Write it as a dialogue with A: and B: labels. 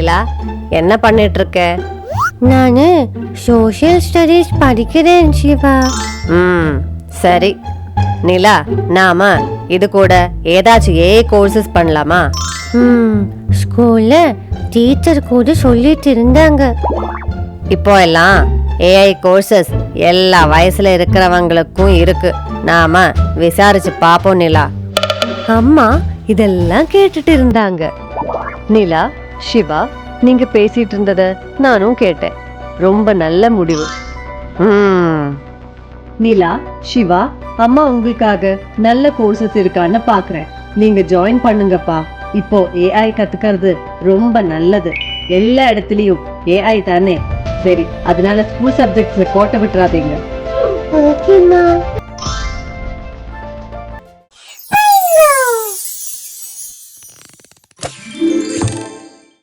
A: நிலா, என்ன பண்ணிட்டு இருக்க?
B: நானு சோஷியல் ஸ்டடீஸ் படிக்கிறேன் சிவா.
A: சரி நிலா, நாம இது கூட ஏதாச்சும் கோர்சஸ் பண்ணலாமா?
B: ஸ்கூல்ல டீச்சர் கூட சொல்லிட்டு இருந்தாங்க.
A: இப்போ எல்லாம் ஏஐ கோர்சஸ் எல்லா வயசுல இருக்கிறவங்களுக்கும் இருக்கு. நாம விசாரிச்சு பாப்போம் நிலா.
C: அம்மா இதெல்லாம் கேட்டுட்டு இருந்தாங்க. நிலா, சிவா, நீங்க பேசிட்டு இருந்தத நானும் கேட்டேன். ரொம்ப நல்ல முடிவு. நிலா, சிவா, அம்மா உங்களுக்காக நல்ல கோர்சஸ் இருக்கான்னு பாக்குறேன். நீங்க ஜாயின் பண்ணுங்கப்பா. இப்போ ஏஐ கத்துக்கிறது ரொம்ப நல்லது. எல்லா இடத்துலயும் ஏஐ தானே. சரி, அதனால ஸ்கூல் சப்ஜெக்ட்ஸ்ல கோட்டை விட்டுறாதீங்க.
B: ஓகேம்மா.